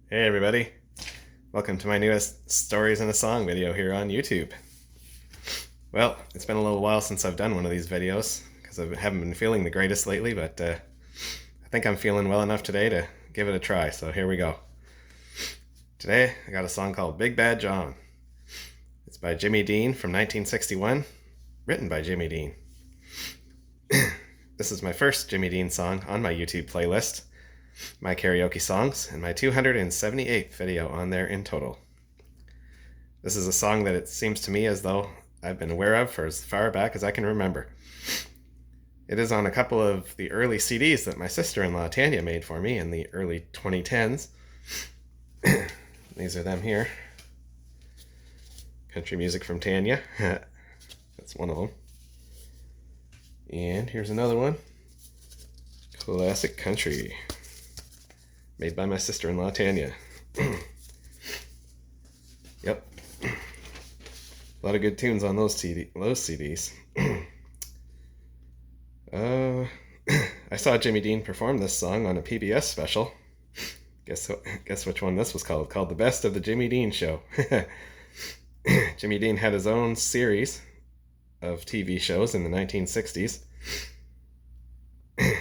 Hey everybody, welcome to my newest Stories in a Song video here on YouTube. Well, it's been a little while since I've done one of these videos because I haven't been feeling the greatest lately, but I think I'm feeling well enough today to give it a try, so here we go. Today I got a song called Big Bad John. It's by Jimmy Dean from 1961, written by Jimmy Dean. This is my first Jimmy Dean song on my YouTube playlist, my karaoke songs, and my 278th video on there in total. This is a song that it seems to me as though I've been aware of for as far back as I can remember. It is on a couple of the early CDs that my sister-in-law Tanya made for me in the early 2010s. These are them here. Country music from Tanya. That's one of them. And here's another one. Classic country. Made by my sister-in-law, Tanya. Yep. A lot of good tunes on those CDs. I saw Jimmy Dean perform this song on a PBS special. Guess which one this was called? Called The Best of the Jimmy Dean Show. Jimmy Dean had his own series of TV shows in the 1960s.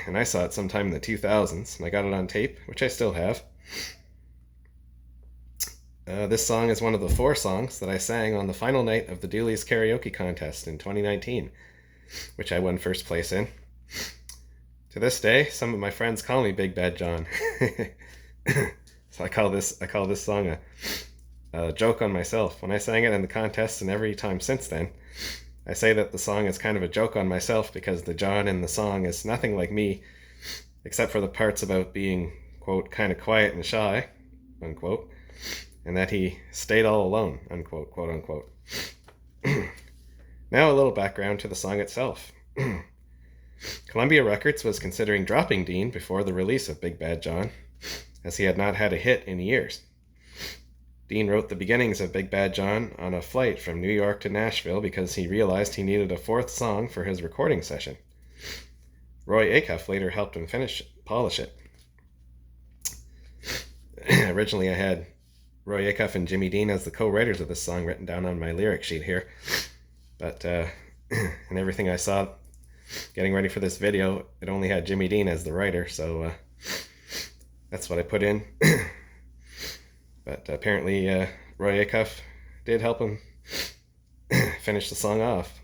And I saw it sometime in the 2000s, and I got it on tape, which I still have. This song is one of the 4 songs that I sang on the final night of the Dooley's karaoke contest in 2019, which I won first place in. To this day, some of my friends call me Big Bad John. So I call this song a joke on myself. When I sang it in the contest and every time since then, I say that the song is kind of a joke on myself because the John in the song is nothing like me, except for the parts about being, quote, kind of quiet and shy, unquote, and that he stayed all alone, unquote, quote unquote. Now a little background to the song itself. Columbia Records was considering dropping Dean before the release of Big Bad John, as he had not had a hit in years. Dean wrote the beginnings of Big Bad John on a flight from New York to Nashville because he realized he needed a 4th song for his recording session. Roy Acuff later helped him polish it. Originally I had Roy Acuff and Jimmy Dean as the co-writers of this song written down on my lyric sheet here, but and everything I saw getting ready for this video, it only had Jimmy Dean as the writer, so that's what I put in. But apparently Roy Acuff did help him finish the song off.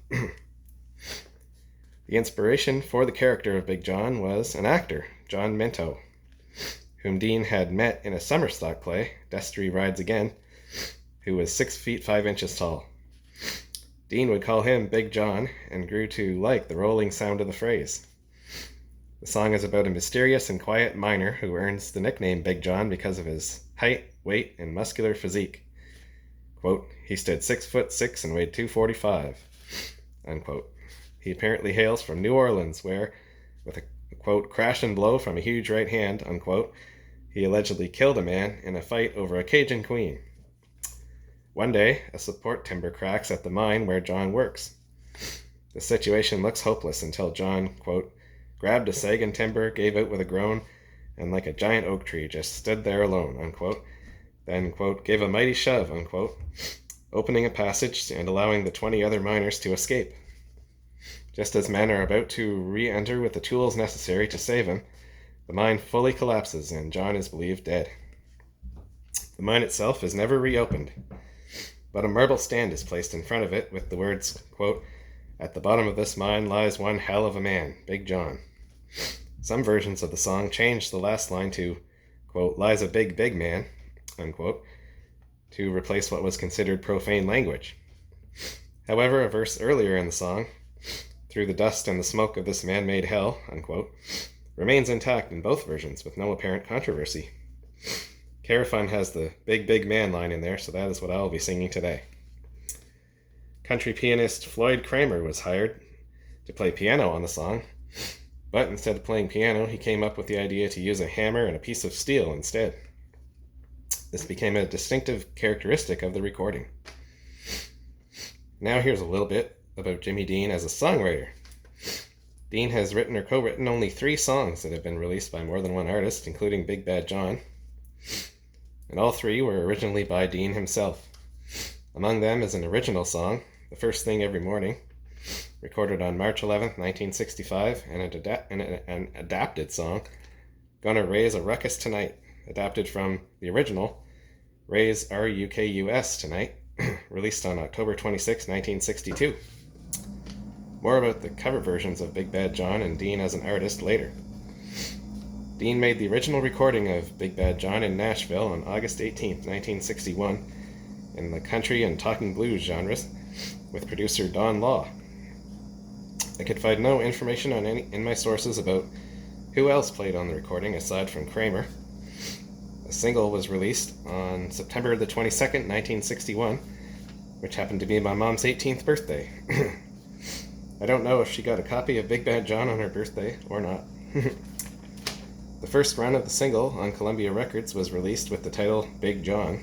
The inspiration for the character of Big John was an actor, John Minto, whom Dean had met in a summer stock play, Destry Rides Again, who was 6 feet 5 inches tall. Dean would call him Big John and grew to like the rolling sound of the phrase. The song is about a mysterious and quiet miner who earns the nickname Big John because of his height, weight, and muscular physique. Quote, he stood 6'6" and weighed 245, unquote. He apparently hails from New Orleans, where, with a, quote, crash and blow from a huge right hand, unquote, he allegedly killed a man in a fight over a Cajun queen. One day, a support timber cracks at the mine where John works. The situation looks hopeless until John, quote, grabbed a sagging timber, gave out with a groan, and like a giant oak tree just stood there alone, unquote. Then, quote, gave a mighty shove, unquote, opening a passage and allowing the 20 other miners to escape. Just as men are about to re-enter with the tools necessary to save him, the mine fully collapses and John is believed dead. The mine itself is never reopened, but a marble stand is placed in front of it with the words, quote, at the bottom of this mine lies one hell of a man, Big John. Some versions of the song change the last line to, quote, lies a big, big man, unquote, to replace what was considered profane language. However, a verse earlier in the song, through the dust and the smoke of this man-made hell, unquote, remains intact in both versions with no apparent controversy. Carafun has the big, big man line in there, so that is what I'll be singing today. Country pianist Floyd Kramer was hired to play piano on the song, but instead of playing piano, he came up with the idea to use a hammer and a piece of steel instead. This became a distinctive characteristic of the recording. Now here's a little bit about Jimmy Dean as a songwriter. Dean has written or co-written only 3 songs that have been released by more than one artist, including Big Bad John. and all three were originally by Dean himself. Among them is an original song, The First Thing Every Morning, recorded on March 11th, 1965, and an adapted song, Gonna Raise a Ruckus Tonight, adapted from the original, Raise RUKUS Tonight, released on October 26, 1962. More about the cover versions of Big Bad John and Dean as an artist later. Dean made the original recording of Big Bad John in Nashville on August 18, 1961, in the country and talking blues genres, with producer Don Law. I could find no information in my sources about who else played on the recording aside from Kramer. The single was released on September the 22nd, 1961, which happened to be my mom's 18th birthday. I don't know if she got a copy of Big Bad John on her birthday or not. The first run of the single on Columbia Records was released with the title Big John,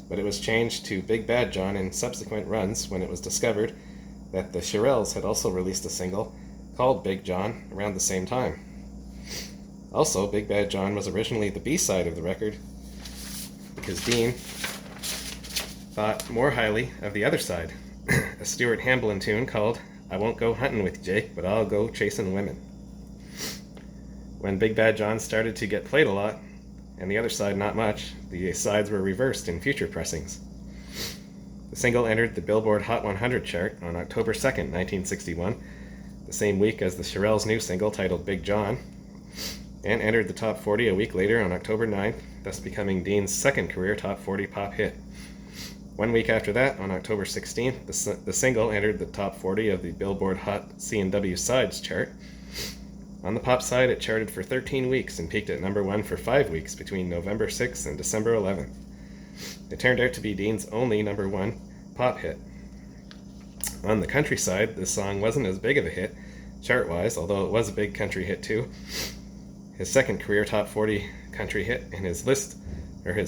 but it was changed to Big Bad John in subsequent runs when it was discovered that the Shirelles had also released a single called Big John around the same time. Also, Big Bad John was originally the B-side of the record because Dean thought more highly of the other side, a Stuart Hamblin tune called I Won't Go Huntin' with Jake, but I'll Go Chasin' Wimmin. When Big Bad John started to get played a lot, and the other side not much, the sides were reversed in future pressings. The single entered the Billboard Hot 100 chart on October 2nd, 1961, the same week as the Shirelles' new single titled Big John, and entered the top 40 a week later on October 9th, thus becoming Dean's second career top 40 pop hit. 1 week after that, on October 16th, the single entered the top 40 of the Billboard Hot C&W Sides chart. On the pop side, it charted for 13 weeks and peaked at number 1 for 5 weeks between November 6th and December 11th. It turned out to be Dean's only number 1 pop hit. On the country side, this song wasn't as big of a hit, chart-wise, although it was a big country hit too. His second career top 40 country hit in his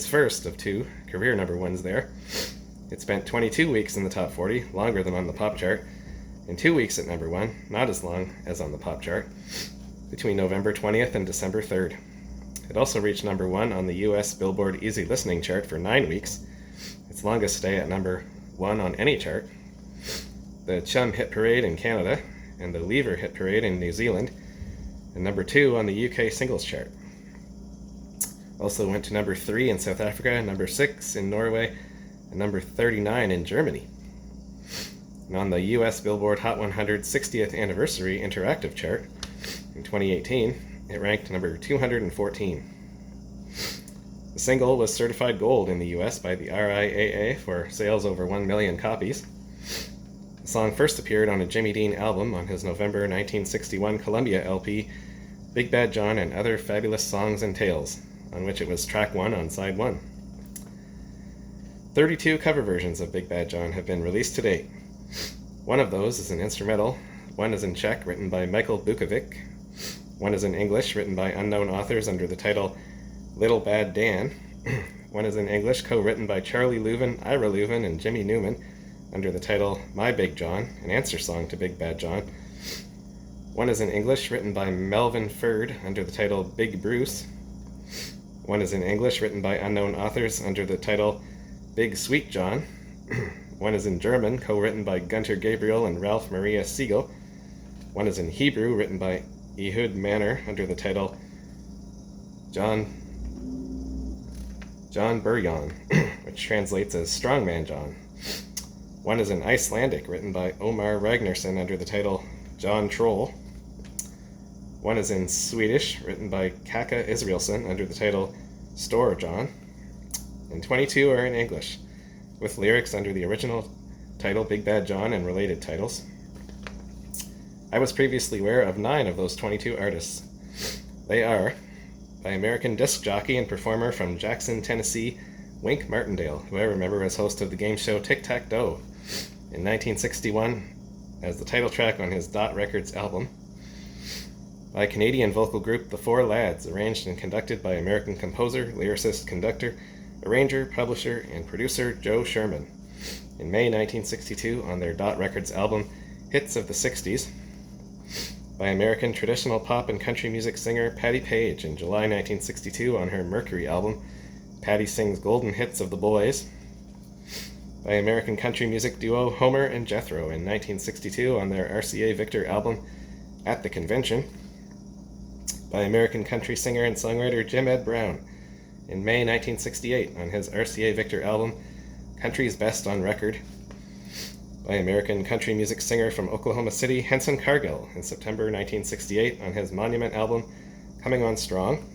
first of 2 career number 1s there. It spent 22 weeks in the top 40, longer than on the pop chart, and 2 weeks at number 1, not as long as on the pop chart, between November 20th and December 3rd. It also reached number 1 on the US Billboard Easy Listening chart for 9 weeks, its longest stay at number 1 on any chart. The CHUM Hit Parade in Canada, and the Lever Hit Parade in New Zealand, and number 2 on the UK singles chart. Also went to number 3 in South Africa, number 6 in Norway, and number 39 in Germany. And on the US Billboard Hot 100 60th Anniversary Interactive chart in 2018, it ranked number 214. The single was certified gold in the US by the RIAA for sales over 1 million copies. The song first appeared on a Jimmy Dean album on his November 1961 Columbia LP, Big Bad John and Other Fabulous Songs and Tales, on which it was track 1 on side 1. 32 cover versions of Big Bad John have been released to date. One of those is an instrumental, one is in Czech, written by Michael Bukovic, one is in English, written by unknown authors under the title Little Bad Dan, one is in English, co-written by Charlie Leuven, Ira Leuven, and Jimmy Newman, under the title My Big John, an answer song to Big Bad John. One is in English, written by Melvin Ferd, under the title Big Bruce. One is in English, written by unknown authors under the title Big Sweet John. One is in German, co-written by Gunter Gabriel and Ralph Maria Siegel. One is in Hebrew, written by Ehud Manor under the title John Burjan, which translates as Strongman John. One is in Icelandic, written by Omar Ragnarsson under the title John Troll. One is in Swedish, written by Kaka Israelsson under the title Store John. And 22 are in English, with lyrics under the original title Big Bad John and related titles. I was previously aware of 9 of those 22 artists. They are, by American disc jockey and performer from Jackson, Tennessee, Wink Martindale, who I remember as host of the game show Tic-Tac-Doe in 1961 as the title track on his Dot Records album. By Canadian vocal group The Four Lads, arranged and conducted by American composer, lyricist, conductor, arranger, publisher, and producer Joe Sherman in May 1962 on their Dot Records album Hits of the 60s. By American traditional pop and country music singer Patti Page in July 1962 on her Mercury album Patty sings golden hits of the boys. By American country music duo Homer and Jethro in 1962 on their RCA Victor album At the Convention. By American country singer and songwriter Jim Ed Brown in May 1968 on his RCA Victor album Country's Best on Record. By American country music singer from Oklahoma City Henson Cargill in September 1968 on his Monument album Coming On Strong.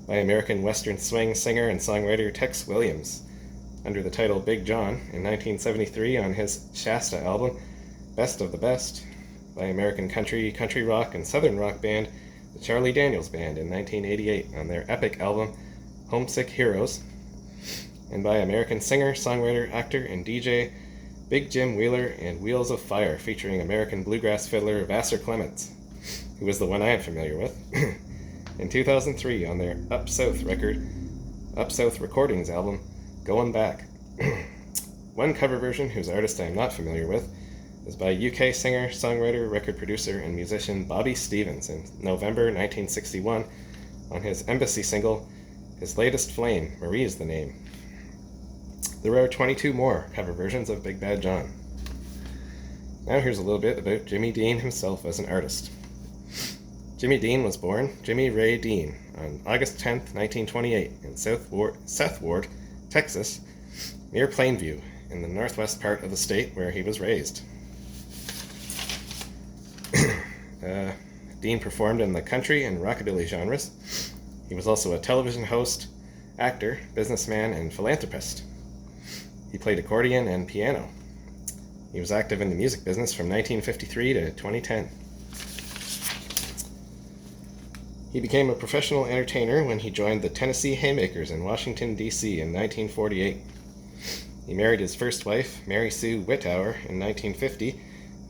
By American Western swing singer and songwriter Tex Williams under the title Big John in 1973 on his Shasta album Best of the Best. By American country rock, and southern rock band the Charlie Daniels Band in 1988 on their epic album Homesick Heroes. And by American singer, songwriter, actor, and DJ Big Jim Wheeler and Wheels of Fire featuring American bluegrass fiddler Vassar Clements, who was the one I am familiar with, in 2003 on their Up South Recordings album Going Back. One cover version, whose artist I am not familiar with, is by UK singer, songwriter, record producer, and musician Bobby Stevens in November 1961 on his Embassy single, His Latest Flame, Marie's the Name. There are 22 more cover versions of Big Bad John. Now here's a little bit about Jimmy Dean himself as an artist. Jimmy Dean was born Jimmy Ray Dean on August 10th, 1928 in South Ward, Texas, near Plainview, in the northwest part of the state where he was raised. Dean performed in the country and rockabilly genres. He was also a television host, actor, businessman, and philanthropist. He played accordion and piano. He was active in the music business from 1953 to 2010. He became a professional entertainer when he joined the Tennessee Haymakers in Washington, D.C. in 1948. He married his first wife, Mary Sue Whittower, in 1950,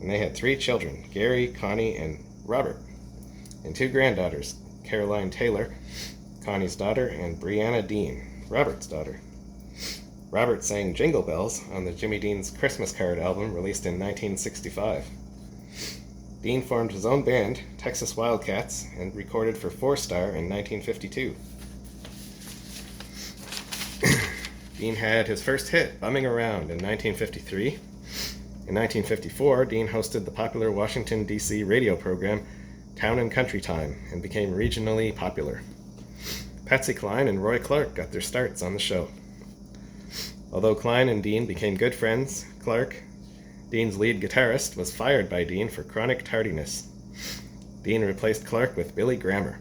and they had 3 children, Gary, Connie, and Robert, and 2 granddaughters, Caroline Taylor, Connie's daughter, and Brianna Dean, Robert's daughter. Robert sang Jingle Bells on the Jimmy Dean's Christmas Card album released in 1965. Dean formed his own band, Texas Wildcats, and recorded for Four Star in 1952. Dean had his first hit, Bumming Around, in 1953. In 1954, Dean hosted the popular Washington, D.C. radio program Town and Country Time and became regionally popular. Patsy Cline and Roy Clark got their starts on the show. Although Cline and Dean became good friends, Clark, Dean's lead guitarist, was fired by Dean for chronic tardiness. Dean replaced Clark with Billy Grammer.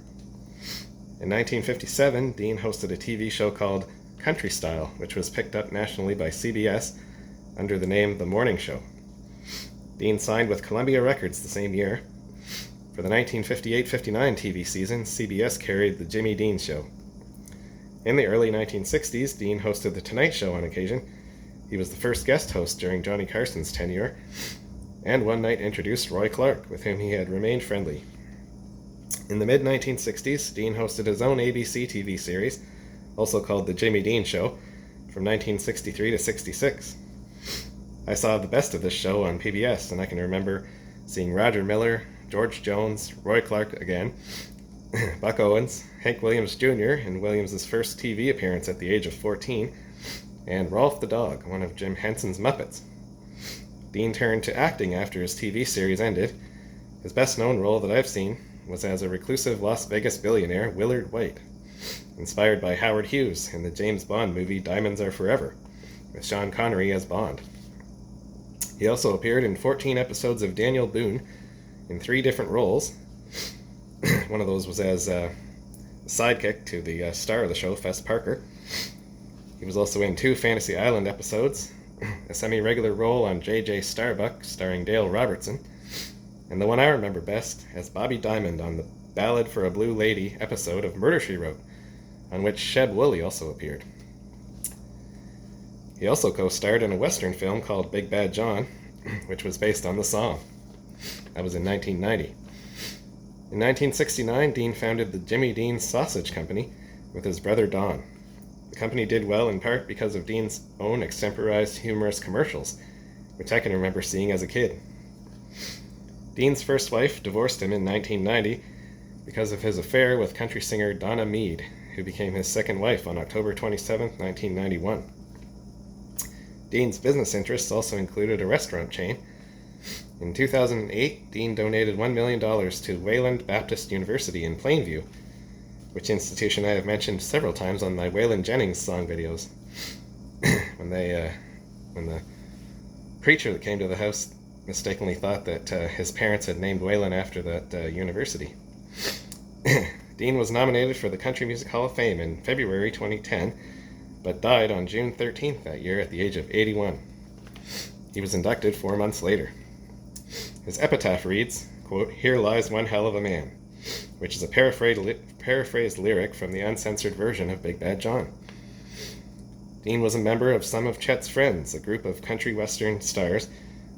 In 1957, Dean hosted a TV show called Country Style, which was picked up nationally by CBS under the name The Morning Show. Dean signed with Columbia Records the same year. For the 1958-59 TV season, CBS carried The Jimmy Dean Show. In the early 1960s, Dean hosted The Tonight Show on occasion. He was the first guest host during Johnny Carson's tenure, and one night introduced Roy Clark, with whom he had remained friendly. In the mid-1960s, Dean hosted his own ABC TV series, also called The Jimmy Dean Show, from 1963 to 66. I saw the best of this show on PBS, and I can remember seeing Roger Miller, George Jones, Roy Clark again, Buck Owens, Hank Williams Jr. in Williams' first TV appearance at the age of 14, and Rolf the Dog, one of Jim Henson's Muppets. Dean turned to acting after his TV series ended. His best-known role that I've seen was as a reclusive Las Vegas billionaire, Willard White, inspired by Howard Hughes in the James Bond movie Diamonds Are Forever, with Sean Connery as Bond. He also appeared in 14 episodes of Daniel Boone in 3 different roles. One of those was as a sidekick to the star of the show, Fess Parker. He was also in 2 Fantasy Island episodes, a semi-regular role on J.J. Starbuck starring Dale Robertson, and the one I remember best as Bobby Diamond on the Ballad for a Blue Lady episode of Murder, She Wrote, on which Sheb Woolley also appeared. He also co-starred in a Western film called Big Bad John, which was based on the song. That was in 1990. In 1969, Dean founded the Jimmy Dean Sausage Company with his brother Don. The company did well in part because of Dean's own extemporized humorous commercials, which I can remember seeing as a kid. Dean's first wife divorced him in 1990 because of his affair with country singer Donna Meade, who became his second wife on October 27, 1991. Dean's business interests also included a restaurant chain. In 2008, Dean donated $1 million to Wayland Baptist University in Plainview, which institution I have mentioned several times on my Waylon Jennings song videos. when the preacher that came to the house mistakenly thought that his parents had named Waylon after that university. Dean was nominated for the Country Music Hall of Fame in February 2010, but died on June 13th that year at the age of 81. He was inducted 4 months later. His epitaph reads, quote, "Here lies one hell of a man," which is a paraphrased lyric from the uncensored version of Big Bad John. Dean was a member of some of Chet's Friends, a group of country western stars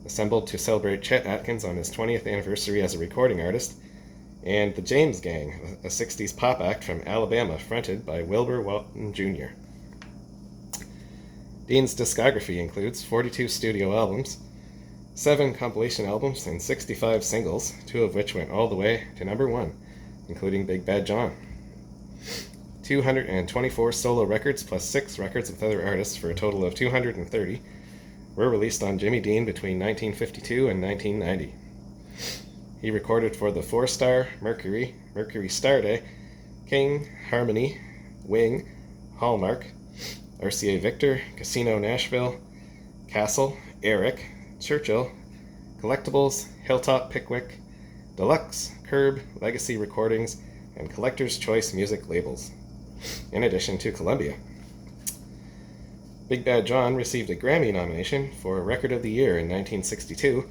assembled to celebrate Chet Atkins on his 20th anniversary as a recording artist, and the James Gang, a 60s pop act from Alabama fronted by Wilbur Walton Jr. Dean's discography includes 42 studio albums, 7 compilation albums, and 65 singles, 2 of which went all the way to number 1, including Big Bad John. 224 solo records plus 6 records with other artists for a total of 230 were released on Jimmy Dean between 1952 and 1990. He recorded for the 4-Star, Mercury, Mercury Star Day, King, Harmony, Wing, Hallmark, RCA Victor, Casino Nashville, Castle, Eric, Churchill, Collectibles, Hilltop Pickwick, Deluxe, Curb, Legacy Recordings, and Collector's Choice Music labels, in addition to Columbia. Big Bad John received a Grammy nomination for Record of the Year in 1962,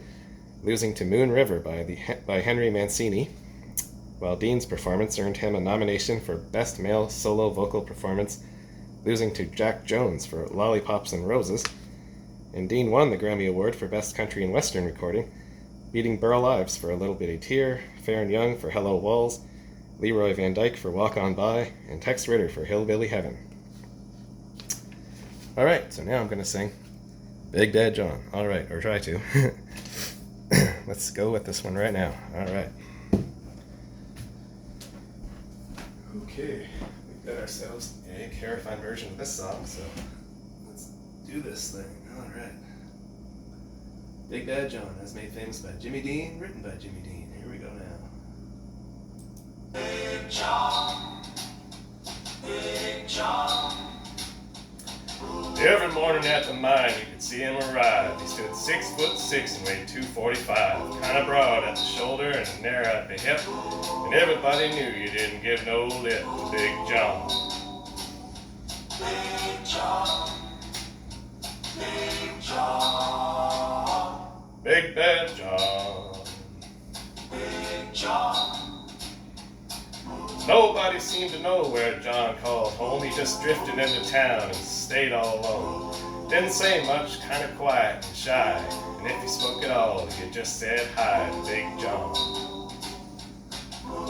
losing to Moon River by Henry Mancini, while Dean's performance earned him a nomination for Best Male Solo Vocal Performance, losing to Jack Jones for Lollipops and Roses, and Dean won the Grammy Award for Best Country and Western Recording, beating Burl Ives for A Little Bitty Tear, Farron Young for Hello Walls, Leroy Van Dyke for Walk On By, and Tex Ritter for Hillbilly Heaven. Alright, so now I'm going to sing Big Bad John. Alright, or try to. Let's go with this one right now. Alright. Okay, we've got ourselves a Carafine version of this song, so let's do this thing. Alright. Big Bad John, as made famous by Jimmy Dean, written by Jimmy Dean. Here we go now. Big John, Big John. Every morning at the mine, you could see him arrive. He stood 6'6" and weighed 245, kind of broad at the shoulder and narrow at the hip, and everybody knew you didn't give no lip to Big John. Big John, Big John, Big Bad John, Big John. Nobody seemed to know where John called home. He just drifted into town and stayed all alone. Didn't say much, kind of quiet and shy. And if he spoke at all, he just said hi to Big John.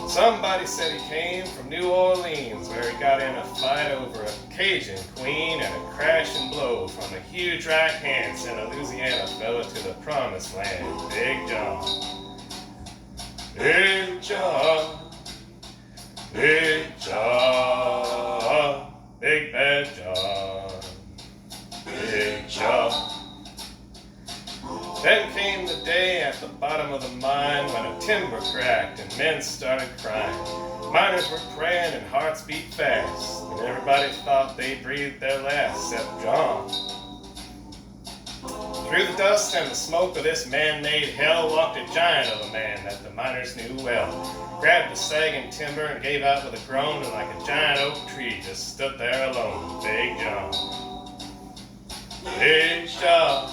Somebody said he came from New Orleans, where he got in a fight over a Cajun queen and a crashing blow from a huge right hand sent a Louisiana fella to the promised land. Big John. Big John. Big John, Big Bad John, Big John. Then came the day at the bottom of the mine when a timber cracked and men started crying. Miners were praying and hearts beat fast, and everybody thought they breathed their last except John. Through the dust and the smoke of this man-made hell walked a giant of a man that the miners knew well. Grabbed the sagging timber and gave out with a groan, and like a giant oak tree just stood there alone. Big John. Big John.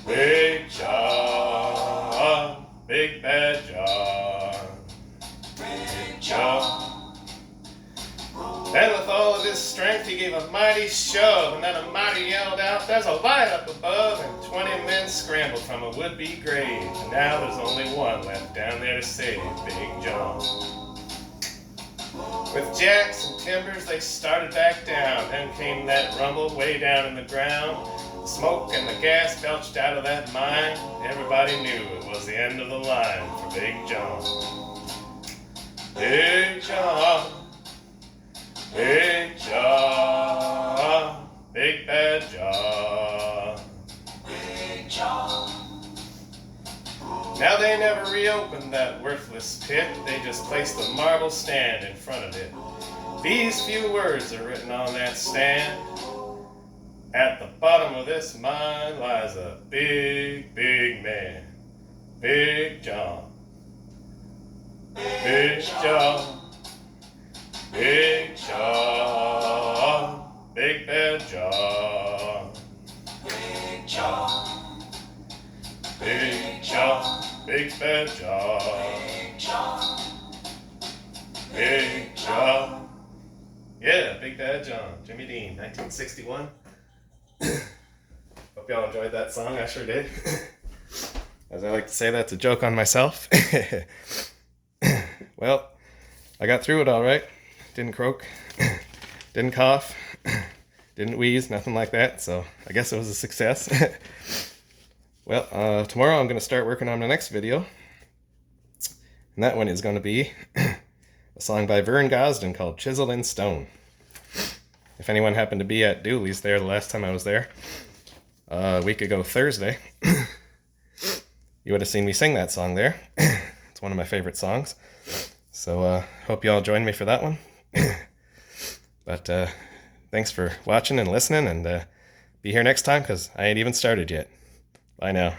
Big John. Big Bad John. Big John. Then with all of his strength he gave a mighty shove, and then a mighty yelled out, "There's a light up above," and 20 men scrambled from a would-be grave, and now there's only one left down there to save Big John. With jacks and timbers they started back down, then came that rumble way down in the ground. The smoke and the gas belched out of that mine. Everybody knew it was the end of the line for Big John. Big John. Big John, Big Bad John. Big John. Now they never reopened that worthless pit, they just placed a marble stand in front of it. These few words are written on that stand. At the bottom of this mine lies a big, big man. Big John. Big John. Big John. Big Bad John. Big John. Big John. Big Bad John. Big John. Big John. Yeah, Big Bad John. Jimmy Dean, 1961. Hope y'all enjoyed that song. I sure did. As I like to say, that's a joke on myself. Well, I got through it all right. Didn't croak. Didn't cough. Didn't wheeze. Nothing like that. So I guess it was a success. Well, tomorrow I'm going to start working on the next video. And that one is going to be a song by Vern Gosdin called Chisel in Stone. If anyone happened to be at Dooley's there the last time I was there, a week ago Thursday, you would have seen me sing that song there. It's one of my favorite songs. So hope y'all join me for that one. But thanks for watching and listening, and be here next time because I ain't even started yet. Bye now.